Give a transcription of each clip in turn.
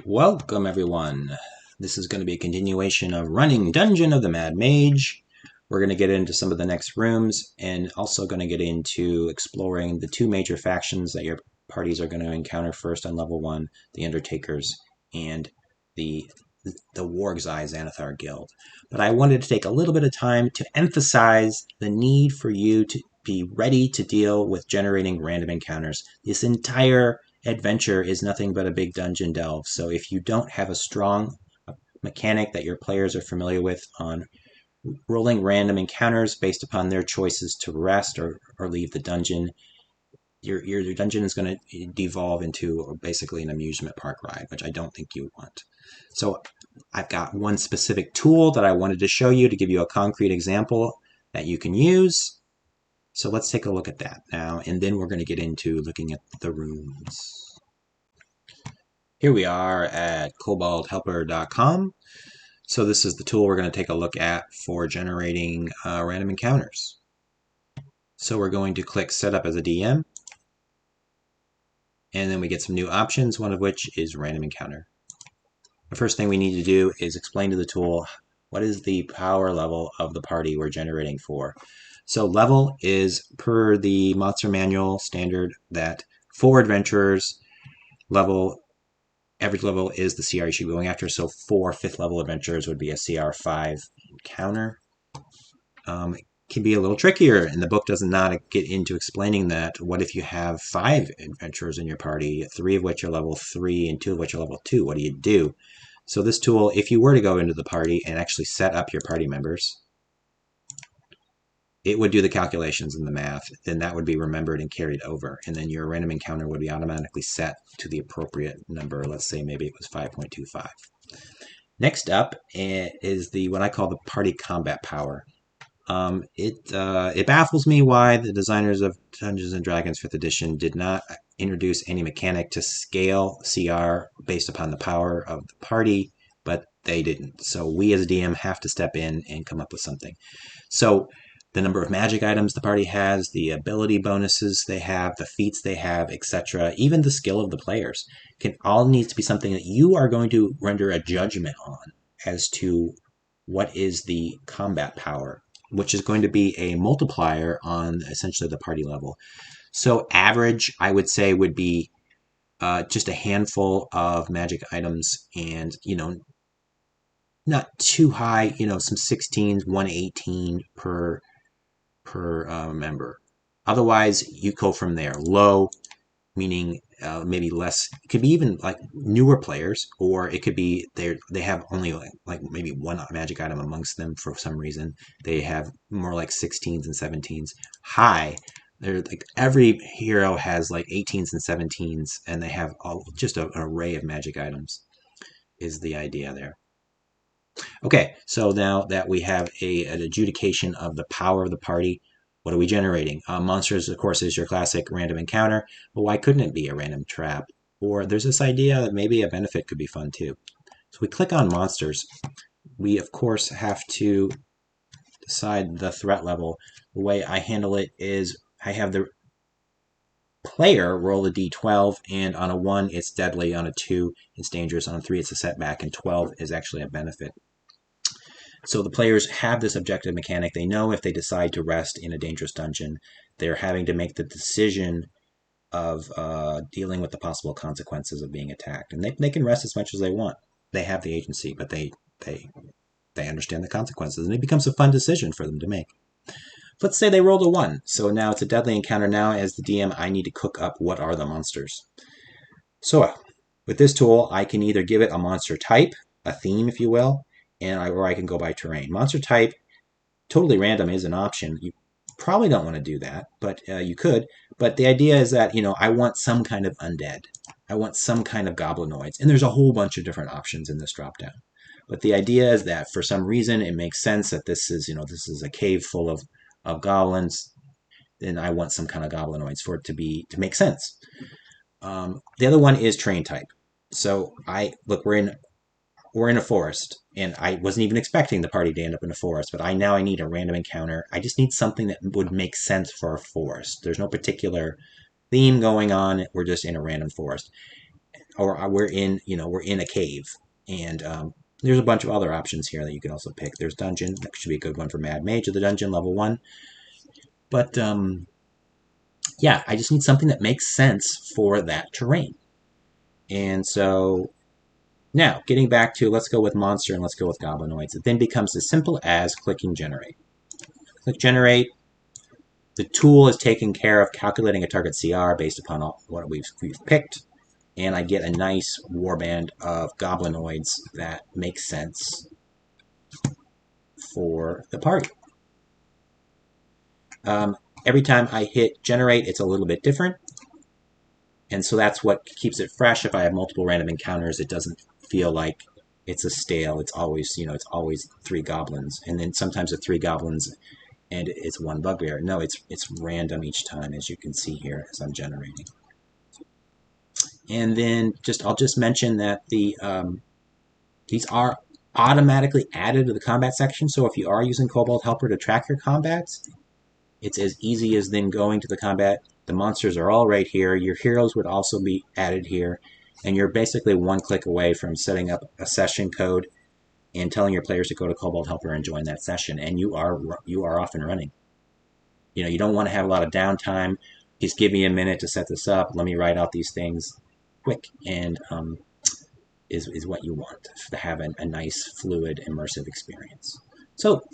Welcome everyone. This is going to be a continuation of running Dungeon of the Mad Mage. We're going to get into some of the next rooms and also going to get into exploring the two major factions that your parties are going to encounter first on level 1, the Undertakers and the Warg's Eye Xanathar Guild. But I wanted to take a little bit of time to emphasize the need for you to be ready to deal with generating random encounters. This entire adventure is nothing but a big dungeon delve. So if you don't have a strong mechanic that your players are familiar with on rolling random encounters based upon their choices to rest or leave the dungeon, your dungeon is going to devolve into basically an amusement park ride, which I don't think you want. So I've got one specific tool that I wanted to show you to give you a concrete example that you can use. So let's take a look at that now, and then we're going to get into looking at the rooms. Here we are at koboldhelper.com. So this is the tool we're going to take a look at for generating random encounters. So we're going to click Setup as a DM, and then we get some new options, one of which is Random Encounter. The first thing we need to do is explain to the tool what is the power level of the party we're generating for. So level is per the Monster Manual standard that for adventurers, average level is the CR you should be going after. So for 5th level adventurers would be a CR 5 encounter. It can be a little trickier, and the book does not get into explaining that. What if you have 5 adventurers in your party, 3 of which are level 3 and 2 of which are level 2? What do you do? So this tool, if you were to go into the party and actually set up your party members, it would do the calculations and the math, then that would be remembered and carried over, and then your random encounter would be automatically set to the appropriate number. Let's say maybe it was 5.25. Next up is what I call the party combat power. It baffles me why the designers of Dungeons & Dragons 5th edition did not introduce any mechanic to scale CR based upon the power of the party, but they didn't. So we as a DM have to step in and come up with something. So the number of magic items the party has, the ability bonuses they have, the feats they have, etc., even the skill of the players, can all need to be something that you are going to render a judgment on as to what is the combat power, which is going to be a multiplier on essentially the party level. So average, I would say, would be just a handful of magic items, and not too high, some 16s, 118 per member. Otherwise, you go from there. Low, meaning maybe less. It could be even like newer players, or it could be they have only like maybe one magic item amongst them for some reason. They have more like 16s and 17s. High, they're like every hero has like 18s and 17s, and they have just an array of magic items. Is the idea there? Okay, so now that we have an adjudication of the power of the party, what are we generating? Monsters, of course, is your classic random encounter, but why couldn't it be a random trap? Or there's this idea that maybe a benefit could be fun too. So we click on monsters. We, of course, have to decide the threat level. The way I handle it is I have the player roll a d12, and on a 1, it's deadly. On a 2, it's dangerous. On a 3, it's a setback, and 12 is actually a benefit. So the players have this objective mechanic. They know if they decide to rest in a dangerous dungeon, they're having to make the decision of dealing with the possible consequences of being attacked. And they can rest as much as they want. They have the agency, but they understand the consequences, and it becomes a fun decision for them to make. Let's say they rolled a 1, so now it's a deadly encounter. Now, as the DM, I need to cook up what are the monsters. So with this tool, I can either give it a monster type, a theme, if you will, or I can go by terrain. Monster type, totally random, is an option. You probably don't want to do that, but you could. But the idea is that, I want some kind of undead. I want some kind of goblinoids. And there's a whole bunch of different options in this dropdown. But the idea is that for some reason it makes sense that this is a cave full of goblins. Then I want some kind of goblinoids for it to make sense. The other one is terrain type. So we're in a forest, and I wasn't even expecting the party to end up in a forest, but I need a random encounter. I just need something that would make sense for a forest. There's no particular theme going on. We're just in a random forest. or we're in, we're in a cave. And there's a bunch of other options here that you can also pick. There's dungeon. That should be a good one for Mad Mage of the dungeon, level 1. But yeah, I just need something that makes sense for that terrain. And so now, getting back to let's go with monster and let's go with goblinoids. It then becomes as simple as clicking generate. Click generate. The tool is taking care of calculating a target CR based upon what we've picked. And I get a nice warband of goblinoids that makes sense for the party. Every time I hit generate, it's a little bit different. And so that's what keeps it fresh. If I have multiple random encounters, it doesn't feel like it's a stale. It's always, it's always 3 goblins. And then sometimes it's 3 goblins and it's 1 bugbear. No, it's random each time, as you can see here as I'm generating. And then I'll just mention that these are automatically added to the combat section. So if you are using Kobold Helper to track your combats, it's as easy as then going to the combat. The monsters are all right here. Your heroes would also be added here. And you're basically 1 click away from setting up a session code and telling your players to go to Kobold Helper and join that session. And you are off and running. You don't want to have a lot of downtime. Just give me a minute to set this up. Let me write out these things quick, and is what you want to have a nice, fluid, immersive experience. So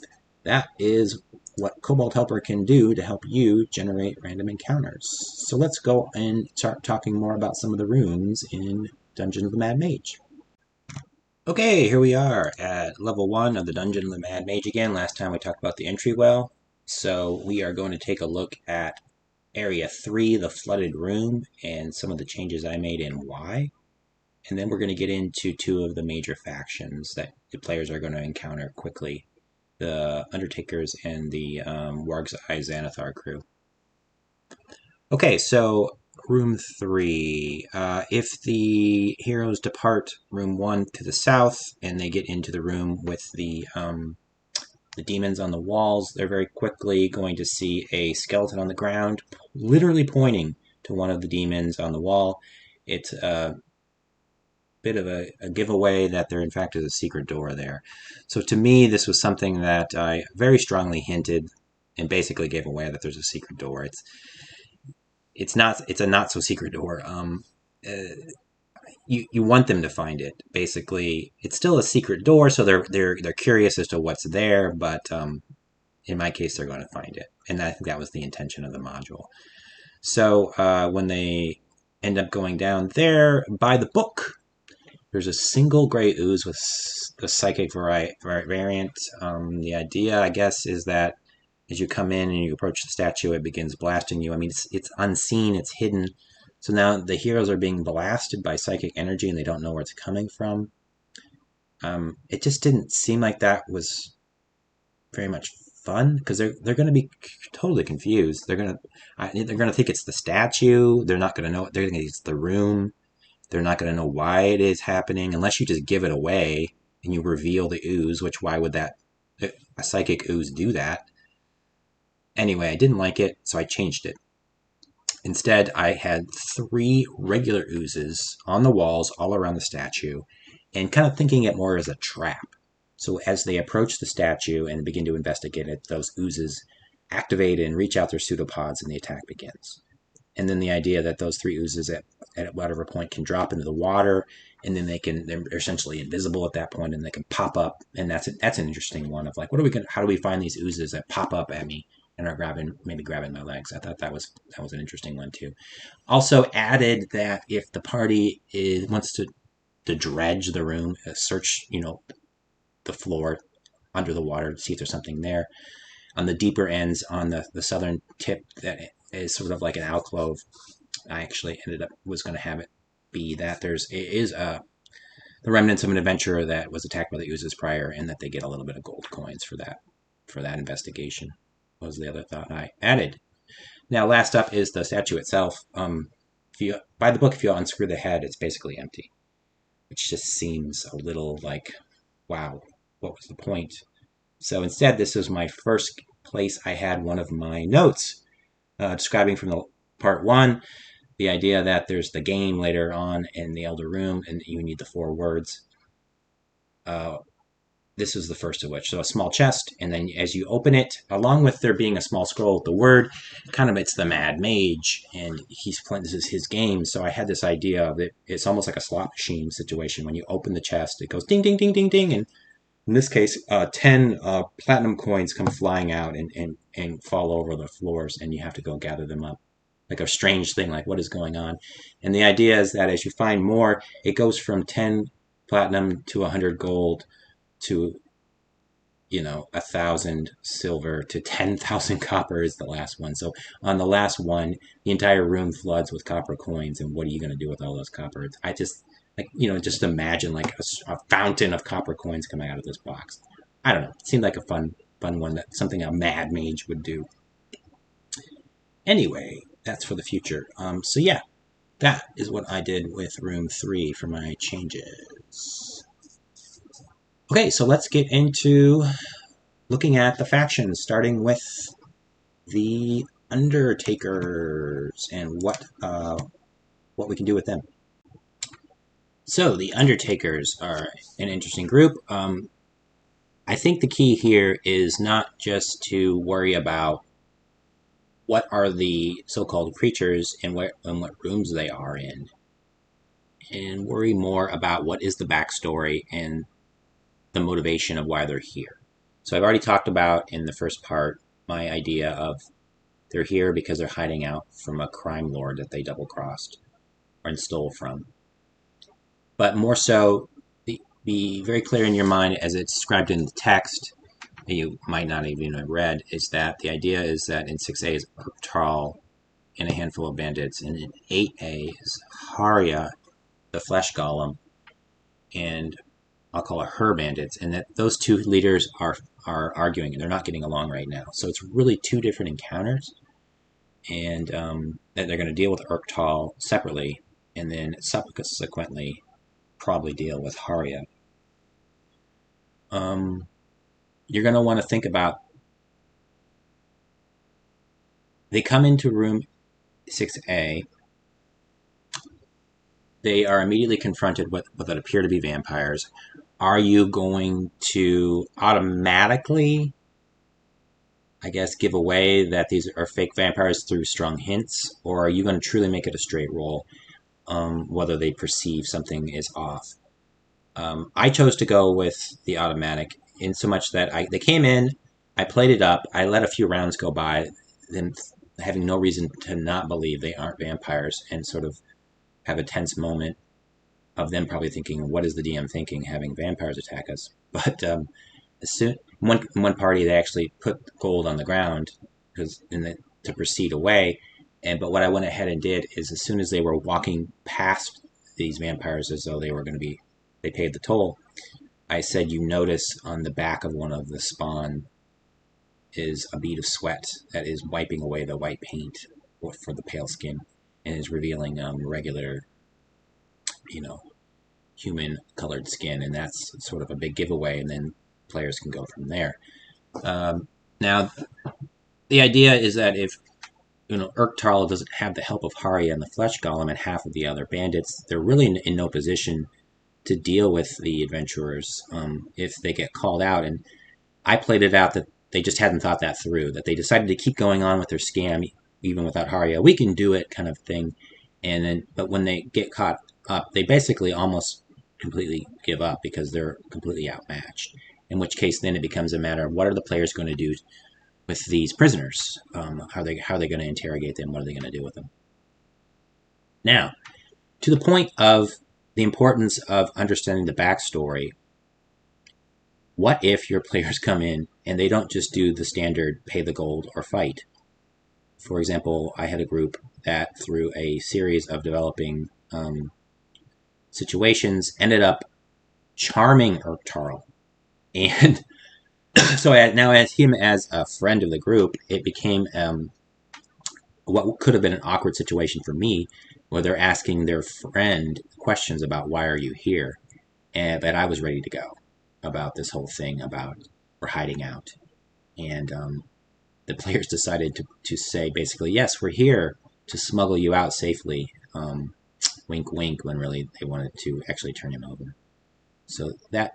that is what Kobold Helper can do to help you generate random encounters. So let's go and start talking more about some of the rooms in Dungeon of the Mad Mage. Okay, here we are at level 1 of the Dungeon of the Mad Mage again. Last time we talked about the entry well. So we are going to take a look at Area 3, the Flooded Room, and some of the changes I made and why. And then we're going to get into 2 of the major factions that the players are going to encounter quickly. The Undertakers and the Warg's Eye Xanathar crew. Okay, so room 3. If the heroes depart room 1 to the south and they get into the room with the demons on the walls, they're very quickly going to see a skeleton on the ground, literally pointing to one of the demons on the wall. It's a bit of a giveaway that there in fact is a secret door there. So to me, this was something that I very strongly hinted and basically gave away that there's a secret door. It's a not so secret door. You want them to find it. Basically, it's still a secret door, so they're curious as to what's there. But in my case, they're going to find it, and I think that was the intention of the module. So when they end up going down there, by the book, there's a single gray ooze with the psychic variant. The idea, I guess, is that as you come in and you approach the statue, it begins blasting you. I mean, it's unseen, it's hidden. So now the heroes are being blasted by psychic energy and they don't know where it's coming from. It just didn't seem like that was very much fun because they're going to be totally confused. They're going to think it's the statue. They're not going to know. They're going to think it's the room. They're not going to know why it is happening unless you just give it away and you reveal the ooze, which why would a psychic ooze do that? Anyway, I didn't like it, so I changed it. Instead, I had 3 regular oozes on the walls all around the statue and kind of thinking it more as a trap. So as they approach the statue and begin to investigate it, those oozes activate and reach out their pseudopods and the attack begins. And then the idea that those 3 oozes at whatever point can drop into the water, and then they're essentially invisible at that point, and they can pop up. And that's an interesting one of like, how do we find these oozes that pop up at me and are maybe grabbing my legs? I thought that was an interesting one too. Also added that if the party wants to dredge the room, search the floor under the water to see if there's something there. On the deeper ends, on the southern tip, that is sort of like an alcove. I actually was going to have it be that there is the remnants of an adventurer that was attacked by the oozes prior, and that they get a little bit of gold coins for that investigation. Was the other thought I added. Now, last up is the statue itself. By the book, if you unscrew the head, it's basically empty, which just seems a little like, wow, what was the point? So instead, this was my first place I had one of my notes describing from the part 1 the idea that there's the game later on in the Elder Room, and you need the 4 words. This is the first of which. So a small chest, and then as you open it, along with there being a small scroll with the word, kind of it's the Mad Mage, and he's playing, this is his game. So I had this idea of it. It's almost like a slot machine situation. When you open the chest, it goes ding, ding, ding, ding, ding, and in this case, 10 platinum coins come flying out and fall over the floors, and you have to go gather them up. Like a strange thing, like what is going on? And the idea is that as you find more, it goes from 10 platinum to 100 gold to 1,000 silver to 10,000 copper is the last one. So on the last one, the entire room floods with copper coins, and what are you going to do with all those copper? I just just imagine like a fountain of copper coins coming out of this box. I don't know. It seemed like a fun one, that something a Mad Mage would do. Anyway, that's for the future. So yeah, that is what I did with room 3 for my changes. Okay, so let's get into looking at the factions, starting with the Undertakers and what we can do with them. So the Undertakers are an interesting group. I think the key here is not just to worry about what are the so-called creatures and what rooms they are in, and worry more about what is the backstory and the motivation of why they're here. So I've already talked about in the first part my idea of they're here because they're hiding out from a crime lord that they double-crossed and stole from. But more so, be very clear in your mind as it's described in the text, that you might not even have read, is that the idea is that in 6A is Urktal and a handful of bandits, and in 8A is Haria, the flesh golem, and I'll call it her bandits, and that those two leaders are arguing, and they're not getting along right now. So it's really 2 different encounters, and that they're going to deal with Urktal separately, and then subsequently probably deal with Haria. You're going to want to think about, they come into room 6A, they are immediately confronted with what appear to be vampires. Are you going to automatically, I guess, give away that these are fake vampires through strong hints, or are you going to truly make it a straight roll, whether they perceive something is off? I chose to go with the automatic, in so much that they came in, I played it up, I let a few rounds go by, then having no reason to not believe they aren't vampires, and sort of have a tense moment of them probably thinking, what is the DM thinking, having vampires attack us? But one party, they actually put gold on the ground to proceed away. But what I went ahead and did is, as soon as they were walking past these vampires as though they were going to be, they paid the toll, I said, you notice on the back of one of the spawn is a bead of sweat that is wiping away the white paint for the pale skin, and is revealing regular, human colored skin, and that's sort of a big giveaway, and then players can go from there. Now, the idea is that if Urktal doesn't have the help of Haria and the Flesh Golem and half of the other bandits, they're really in no position to deal with the adventurers if they get called out. And I played it out that they just hadn't thought that through, that they decided to keep going on with their scam even without Haria. We can do it, kind of thing. And then, but when they get caught up, they basically almost completely give up because they're completely outmatched. In which case, then it becomes a matter of what are the players going to do with these prisoners? How are they going to interrogate them? What are they going to do with them? Now, to the point of the importance of understanding the backstory, what if your players come in and they don't just do the standard pay the gold or fight? For example, I had a group that, through a series of developing situations, ended up charming Urktal. And so now, as him as a friend of the group, it became what could have been an awkward situation for me, where they're asking their friend questions about why are you here, but I was ready to go about this whole thing about we're hiding out, and the players decided to say basically, yes, we're here to smuggle you out safely. Wink, wink, when really they wanted to actually turn him over. So that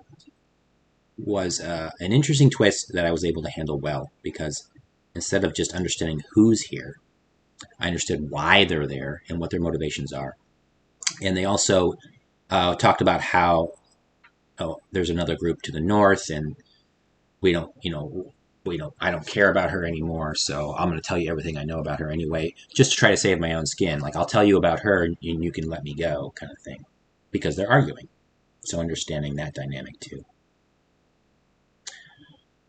was an interesting twist that I was able to handle well, because instead of just understanding who's here, I understood why they're there and what their motivations are. And they also talked about how there's another group to the north, and we don't, I don't care about her anymore, so I'm going to tell you everything I know about her anyway, just to try to save my own skin. Like, I'll tell you about her and you can let me go, kind of thing, because they're arguing. So understanding that dynamic too.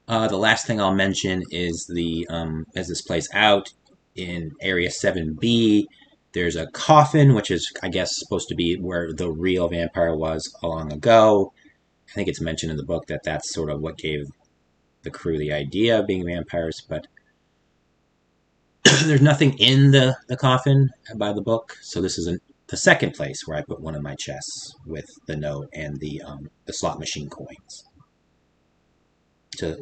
The last thing I'll mention is as this plays out in Area 7B, there's a coffin, which is, I guess, supposed to be where the real vampire was long ago. I think it's mentioned in the book that that's sort of what gave the crew the idea of being vampires, but there's nothing in the coffin by the book, so this is the second place where I put one of my chests with the note and the slot machine coins. So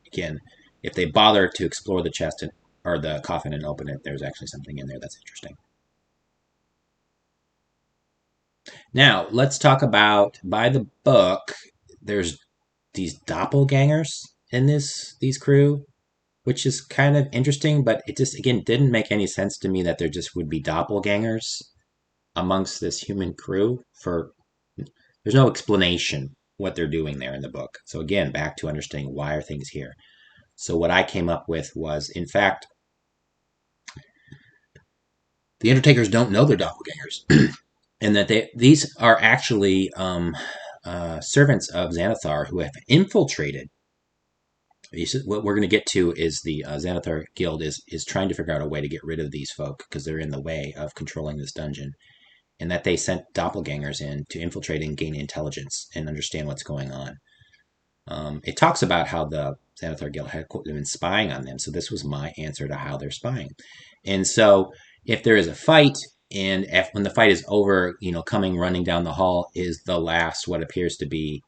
again, if they bother to explore the chest or the coffin and open it, there's actually something in there that's interesting. Now, let's talk about, by the book, there's these doppelgangers in these crew, which is kind of interesting, but it just, again, didn't make any sense to me that there just would be doppelgangers amongst this human crew. There's no explanation what they're doing there in the book. So again, back to understanding why are things here. So what I came up with was, in fact, the Undertakers don't know they're doppelgangers, and that these are actually servants of Xanathar who have infiltrated. What we're going to get to is the Xanathar Guild is trying to figure out a way to get rid of these folk because they're in the way of controlling this dungeon, and that they sent doppelgangers in to infiltrate and gain intelligence and understand what's going on. It talks about how the Xanathar Guild had been spying on them, so this was my answer to how they're spying. And so if there is a fight, and when the fight is over, coming running down the hall is the last, what appears to be,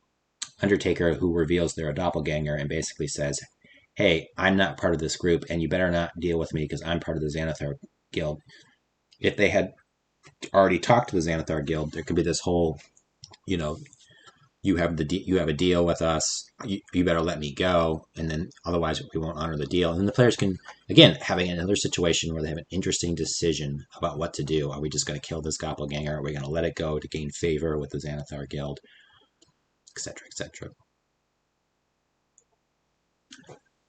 Undertaker, who reveals they're a doppelganger and basically says, hey, I'm not part of this group, and you better not deal with me because I'm part of the Xanathar Guild. If they had already talked to the Xanathar Guild, there could be this whole, you have a deal with us, you better let me go, and then otherwise we won't honor the deal. And then the players can, again, having another situation where they have an interesting decision about what to do. Are we just going to kill this doppelganger? Are we going to let it go to gain favor with the Xanathar Guild? Etc., etc.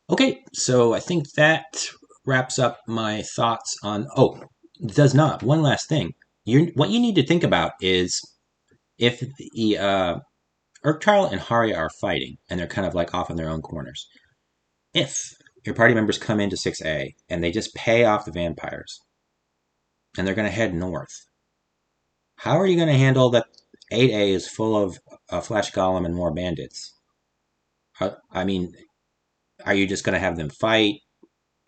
Okay, so I think that wraps up my thoughts on... Oh, it does not. One last thing. What you need to think about is if the Urktarl and Haria are fighting, and they're kind of like off in their own corners. If your party members come into 6A and they just pay off the vampires, and they're going to head north, how are you going to handle that 8A is full of Flesh Golem and more bandits? I mean, are you just going to have them fight?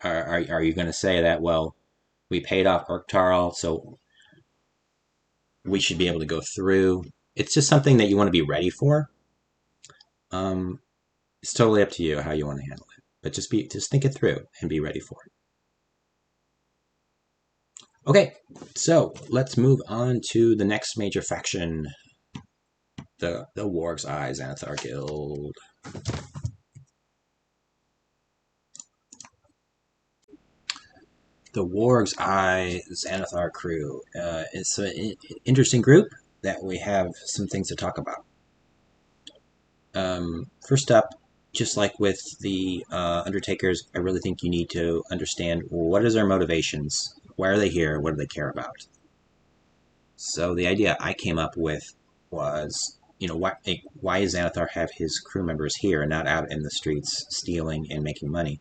Are you going to say that, well, we paid off Urktarl, so we should be able to go through? It's just something that you want to be ready for. It's totally up to you how you want to handle it, but just think it through and be ready for it. Okay, so let's move on to the next major faction, the Warg's Eye Xanathar Guild. The Warg's Eye Xanathar crew. It's an interesting group that we have some things to talk about. First up, just like with the Undertakers, I really think you need to understand what is their motivations, why are they here, what do they care about. So the idea I came up with was, why does Xanathar have his crew members here and not out in the streets stealing and making money?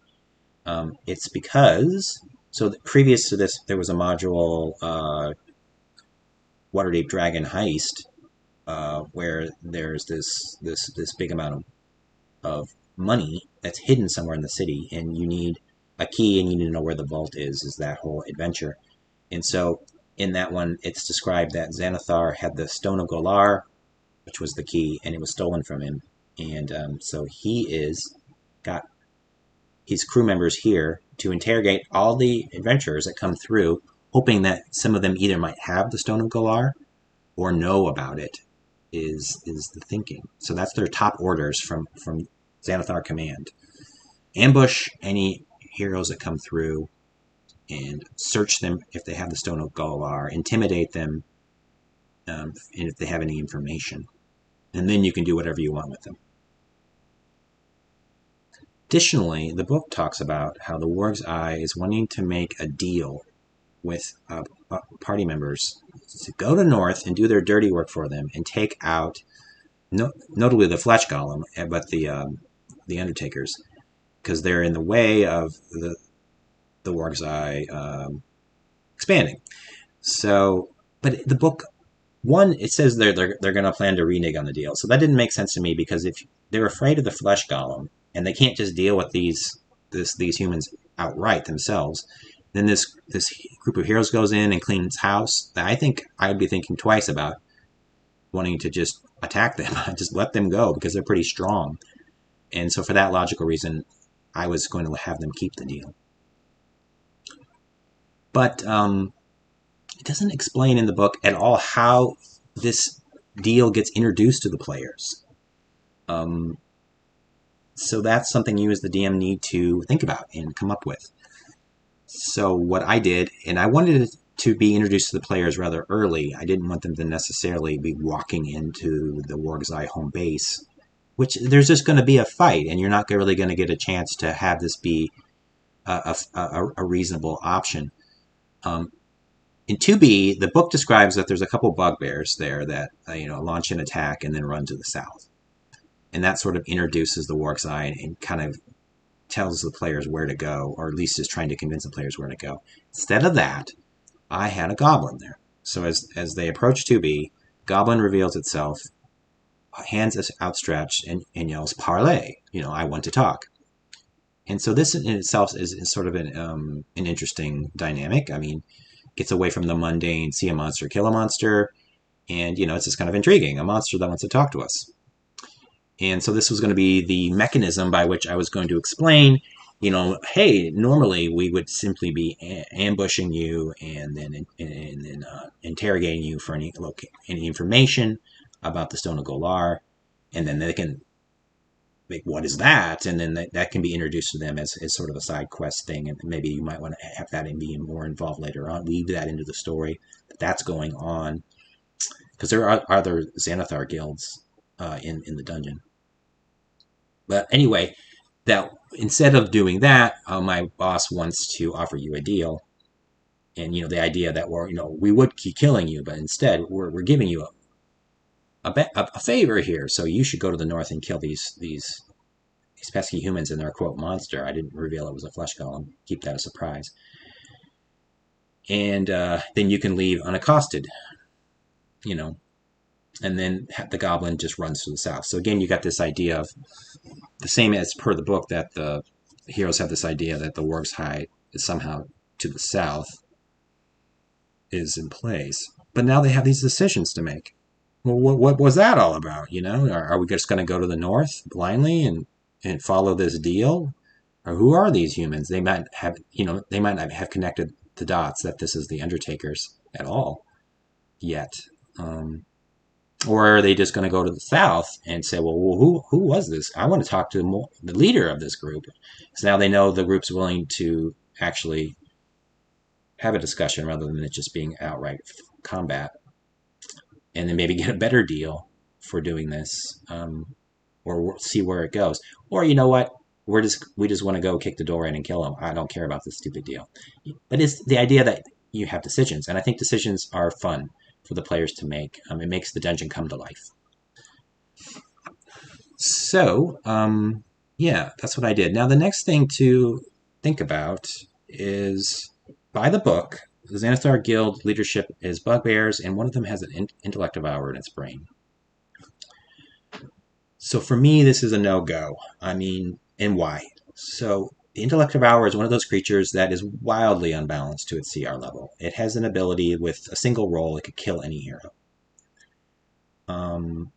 It's because, so previous to this, there was a module, Waterdeep Dragon Heist, where there's this big amount of money that's hidden somewhere in the city, and you need a key and you need to know where the vault is that whole adventure. And so in that one, it's described that Xanathar had the Stone of Golar, which was the key, and it was stolen from him. And so he got his crew members here to interrogate all the adventurers that come through hoping that some of them either might have the Stone of Galar or know about it is the thinking. So that's their top orders from Xanathar Command. Ambush any heroes that come through and search them if they have the Stone of Galar, intimidate them, and if they have any information. And then you can do whatever you want with them. Additionally, the book talks about how the Warg's Eye is wanting to make a deal with party members to go to North and do their dirty work for them and take out, notably the Flesh Golem, but the Undertakers, because they're in the way of the Warg's Eye expanding. So, but the book, one, it says they're going to plan to renege on the deal. So that didn't make sense to me, because if they're afraid of the Flesh Golem and they can't just deal with these humans outright themselves, then this group of heroes goes in and cleans house. I think I'd be thinking twice about wanting to just attack them, just let them go, because they're pretty strong. And so for that logical reason, I was going to have them keep the deal. But it doesn't explain in the book at all how this deal gets introduced to the players. So that's something you as the DM need to think about and come up with. So what I did, and I wanted it to be introduced to the players rather early. I didn't want them to necessarily be walking into the Warg's Eye home base, which there's just going to be a fight, and you're not really going to get a chance to have this be a reasonable option. In 2B, the book describes that there's a couple bugbears there that launch an attack and then run to the south. And that sort of introduces the Warg's Eye and kind of tells the players where to go, or at least is trying to convince the players where to go. Instead of that, I had a goblin there. So as they approach 2B, goblin reveals itself, hands outstretched, and yells, "Parley!" I want to talk. And so this in itself is sort of an interesting dynamic. I mean, gets away from the mundane, see a monster, kill a monster, and it's just kind of intriguing, a monster that wants to talk to us. And so this was going to be the mechanism by which I was going to explain, hey, normally we would simply be ambushing you and then interrogating you for any information about the Stone of Galar, and then they can like, what is that? And then that can be introduced to them as sort of a side quest thing, and maybe you might want to have that and be more involved later on, weave that into the story, that's going on, because there are other Xanathar guilds in the dungeon. But anyway, that instead of doing that, my boss wants to offer you a deal, and the idea that we would keep killing you, but instead we're giving you a favor here, so you should go to the north and kill these pesky humans and their quote monster. I didn't reveal it was a flesh golem. Keep that a surprise. And then you can leave unaccosted, and then the goblin just runs to the south. So again, you got this idea of the same as per the book, that the heroes have this idea that the Warg's Eye is somehow to the south, is in place. But now they have these decisions to make. Well, what was that all about? Are we just going to go to the north blindly and follow this deal? Or who are these humans? They might have, they might not have connected the dots that this is the Undertakers at all yet. Or are they just going to go to the south and say, well, who was this? I want to talk to the leader of this group. So now they know the group's willing to actually have a discussion rather than it just being outright combat. And then maybe get a better deal for doing this, or see where it goes. Or you know what? We just want to go kick the door in and kill them. I don't care about this stupid deal. But it's the idea that you have decisions, and I think decisions are fun for the players to make. It makes the dungeon come to life. So, yeah, that's what I did. Now, the next thing to think about is, by the book, the Xanathar Guild leadership is bugbears, and one of them has an intellect hour in its brain. So for me, this is a no-go. I mean, and why? So the intellect hour is one of those creatures that is wildly unbalanced to its CR level. It has an ability with a single roll, it could kill any hero. And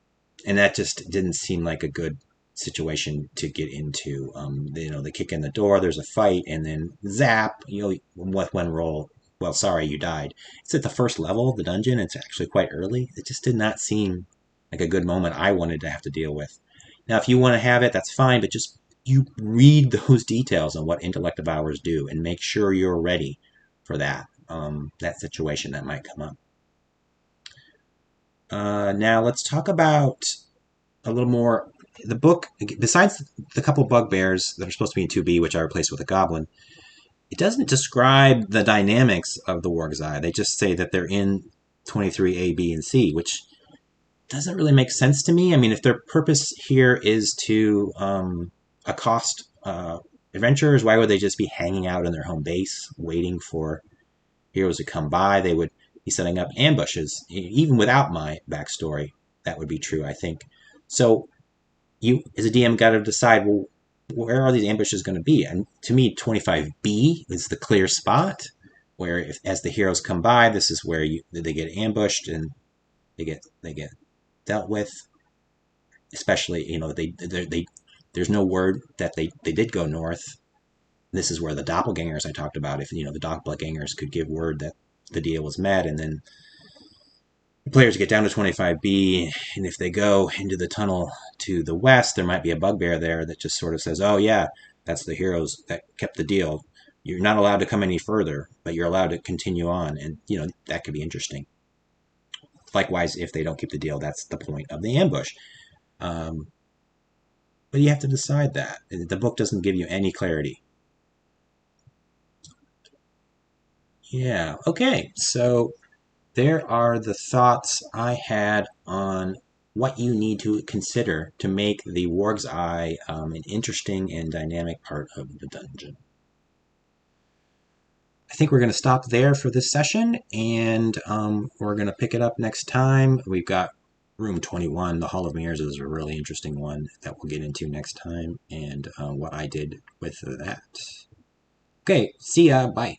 that just didn't seem like a good situation to get into. They kick in the door, there's a fight, and then zap, with one roll, well, sorry, you died. It's at the first level of the dungeon. It's actually quite early. It just did not seem like a good moment I wanted to have to deal with. Now, if you want to have it, that's fine, but just you read those details on what intellect devourers do and make sure you're ready for that situation that might come up. Now let's talk about a little more. The book, besides the couple bugbears that are supposed to be in 2B, which I replaced with a goblin, it doesn't describe the dynamics of the Warg's Eye. They just say that they're in 23A, B, and C, which doesn't really make sense to me. I mean, if their purpose here is to accost adventurers, why would they just be hanging out in their home base waiting for heroes to come by? They would be setting up ambushes. Even without my backstory, that would be true, I think. So you, as a DM, got to decide, well, where are these ambushes going to be? And to me, 25B is the clear spot where, if, as the heroes come by, this is where they get ambushed and they get dealt with. Especially, there's no word that they did go north. This is where the doppelgangers I talked about, if the doppelgangers could give word that the deal was met, and then the players get down to 25B, and if they go into the tunnel to the west, there might be a bugbear there that just sort of says, oh yeah, that's the heroes that kept the deal. You're not allowed to come any further, but you're allowed to continue on, and that could be interesting. Likewise, if they don't keep the deal, that's the point of the ambush. But you have to decide that. The book doesn't give you any clarity. Yeah, okay, so there are the thoughts I had on what you need to consider to make the Warg's Eye an interesting and dynamic part of the dungeon. I think we're going to stop there for this session, and we're going to pick it up next time. We've got room 21, the Hall of Mirrors, is a really interesting one that we'll get into next time, and what I did with that. Okay, see ya, bye.